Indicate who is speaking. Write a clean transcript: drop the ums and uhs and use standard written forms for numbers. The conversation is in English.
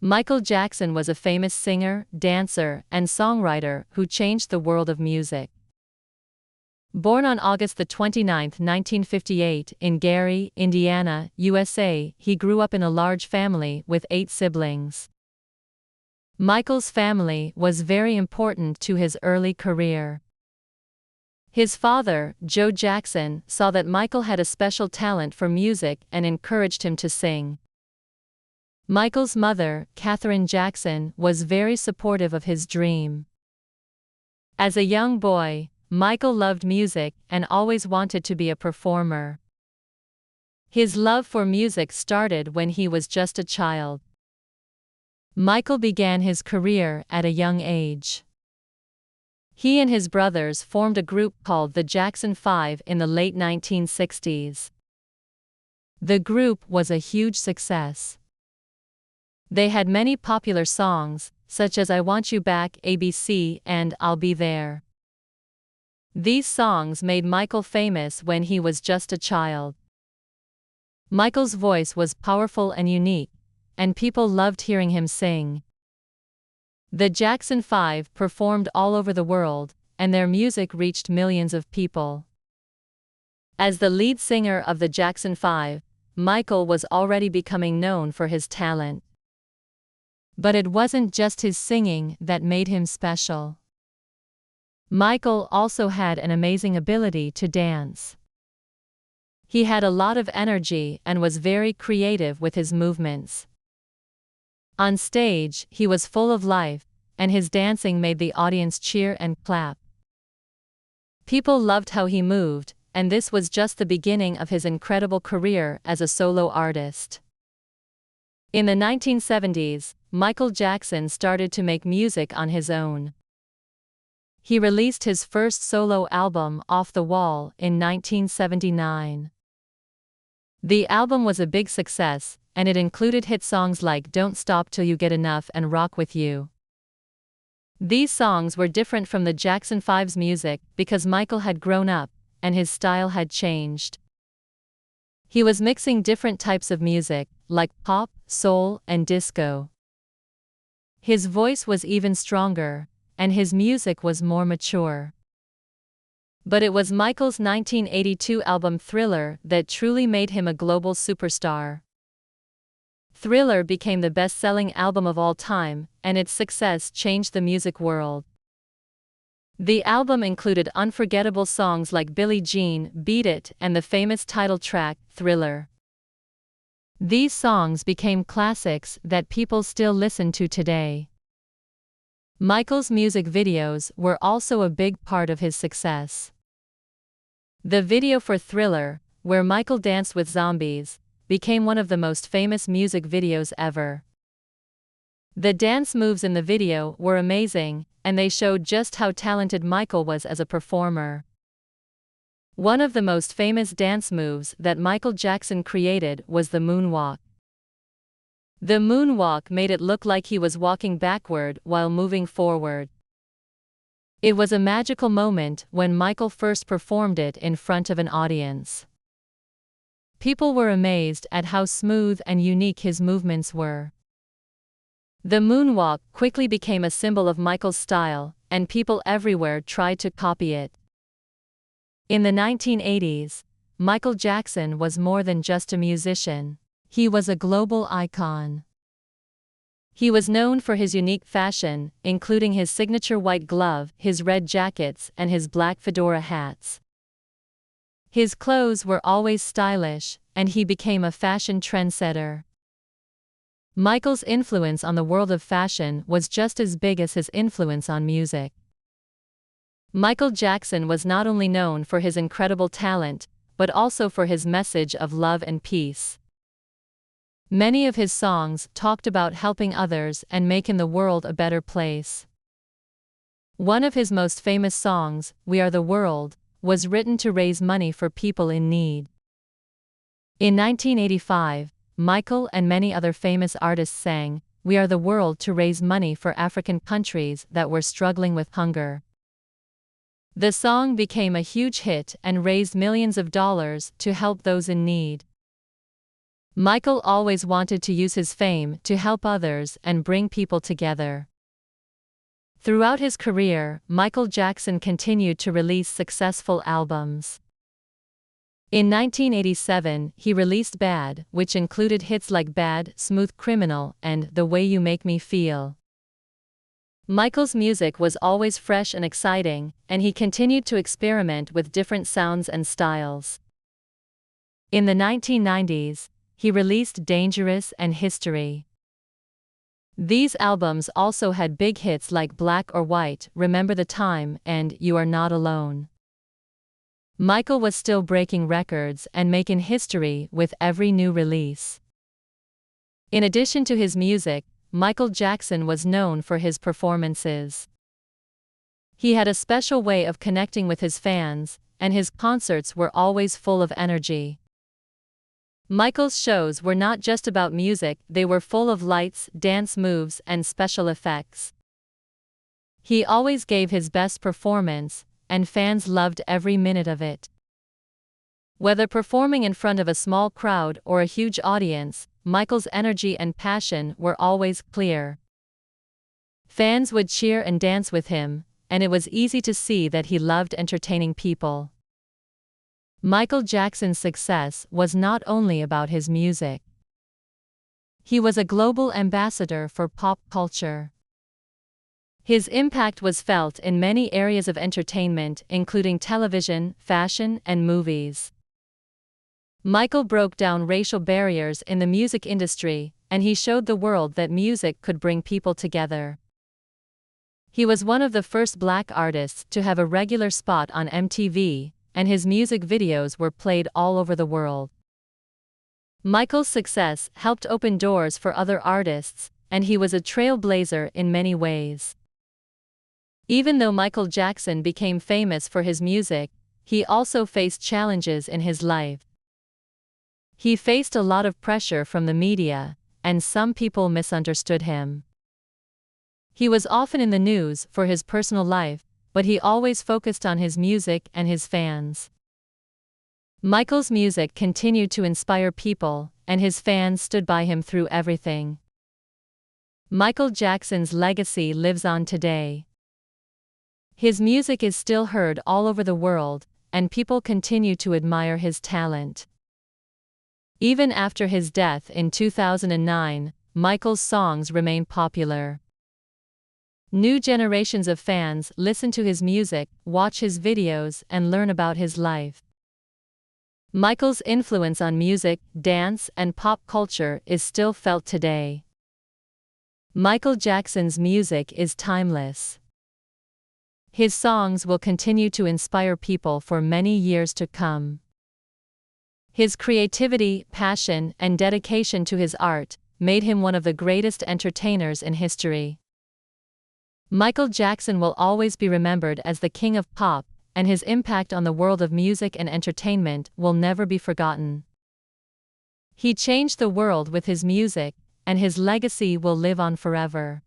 Speaker 1: Michael Jackson was a famous singer, dancer, and songwriter who changed the world of music. Born on August 29, 1958, in Gary, Indiana, USA, he grew up in a large family with 8 siblings. Michael's family was very important to his early career. His father, Joe Jackson, saw that Michael had a special talent for music and encouraged him to sing. Michael's mother, Katherine Jackson, was very supportive of his dream. As a young boy, Michael loved music and always wanted to be a performer. His love for music started when he was just a child. Michael began his career at a young age. He and his brothers formed a group called the Jackson 5 in the late 1960s. The group was a huge success. They had many popular songs, such as I Want You Back, ABC, and I'll Be There. These songs made Michael famous when he was just a child. Michael's voice was powerful and unique, and people loved hearing him sing. The Jackson 5 performed all over the world, and their music reached millions of people. As the lead singer of the Jackson 5, Michael was already becoming known for his talent. But it wasn't just his singing that made him special. Michael also had an amazing ability to dance. He had a lot of energy and was very creative with his movements. On stage, he was full of life, and his dancing made the audience cheer and clap. People loved how he moved, and this was just the beginning of his incredible career as a solo artist. In the 1970s, Michael Jackson started to make music on his own. He released his first solo album, Off the Wall, in 1979. The album was a big success, and it included hit songs like Don't Stop Till You Get Enough and Rock With You. These songs were different from the Jackson 5's music because Michael had grown up, and his style had changed. He was mixing different types of music, like pop, soul, and disco. His voice was even stronger, and his music was more mature. But it was Michael's 1982 album Thriller that truly made him a global superstar. Thriller became the best-selling album of all time, and its success changed the music world. The album included unforgettable songs like Billie Jean, Beat It, and the famous title track, Thriller. These songs became classics that people still listen to today. Michael's music videos were also a big part of his success. The video for Thriller, where Michael danced with zombies, became one of the most famous music videos ever. The dance moves in the video were amazing, and they showed just how talented Michael was as a performer. One of the most famous dance moves that Michael Jackson created was the moonwalk. The moonwalk made it look like he was walking backward while moving forward. It was a magical moment when Michael first performed it in front of an audience. People were amazed at how smooth and unique his movements were. The moonwalk quickly became a symbol of Michael's style, and people everywhere tried to copy it. In the 1980s, Michael Jackson was more than just a musician. He was a global icon. He was known for his unique fashion, including his signature white glove, his red jackets, and his black fedora hats. His clothes were always stylish, and he became a fashion trendsetter. Michael's influence on the world of fashion was just as big as his influence on music. Michael Jackson was not only known for his incredible talent, but also for his message of love and peace. Many of his songs talked about helping others and making the world a better place. One of his most famous songs, We Are the World, was written to raise money for people in need. In 1985, Michael and many other famous artists sang, We Are the World to raise money for African countries that were struggling with hunger. The song became a huge hit and raised millions of dollars to help those in need. Michael always wanted to use his fame to help others and bring people together. Throughout his career, Michael Jackson continued to release successful albums. In 1987, he released Bad, which included hits like Bad, Smooth Criminal, and The Way You Make Me Feel. Michael's music was always fresh and exciting, and he continued to experiment with different sounds and styles. In the 1990s, he released Dangerous and History. These albums also had big hits like Black or White, Remember the Time, and You Are Not Alone. Michael was still breaking records and making history with every new release. In addition to his music, Michael Jackson was known for his performances. He had a special way of connecting with his fans, and his concerts were always full of energy. Michael's shows were not just about music, they were full of lights, dance moves, and special effects. He always gave his best performance, and fans loved every minute of it. Whether performing in front of a small crowd or a huge audience, Michael's energy and passion were always clear. Fans would cheer and dance with him, and it was easy to see that he loved entertaining people. Michael Jackson's success was not only about his music. He was a global ambassador for pop culture. His impact was felt in many areas of entertainment, including television, fashion, and movies. Michael broke down racial barriers in the music industry, and he showed the world that music could bring people together. He was one of the first black artists to have a regular spot on MTV, and his music videos were played all over the world. Michael's success helped open doors for other artists, and he was a trailblazer in many ways. Even though Michael Jackson became famous for his music, he also faced challenges in his life. He faced a lot of pressure from the media, and some people misunderstood him. He was often in the news for his personal life, but he always focused on his music and his fans. Michael's music continued to inspire people, and his fans stood by him through everything. Michael Jackson's legacy lives on today. His music is still heard all over the world, and people continue to admire his talent. Even after his death in 2009, Michael's songs remain popular. New generations of fans listen to his music, watch his videos, and learn about his life. Michael's influence on music, dance, and pop culture is still felt today. Michael Jackson's music is timeless. His songs will continue to inspire people for many years to come. His creativity, passion, and dedication to his art made him one of the greatest entertainers in history. Michael Jackson will always be remembered as the king of pop, and his impact on the world of music and entertainment will never be forgotten. He changed the world with his music, and his legacy will live on forever.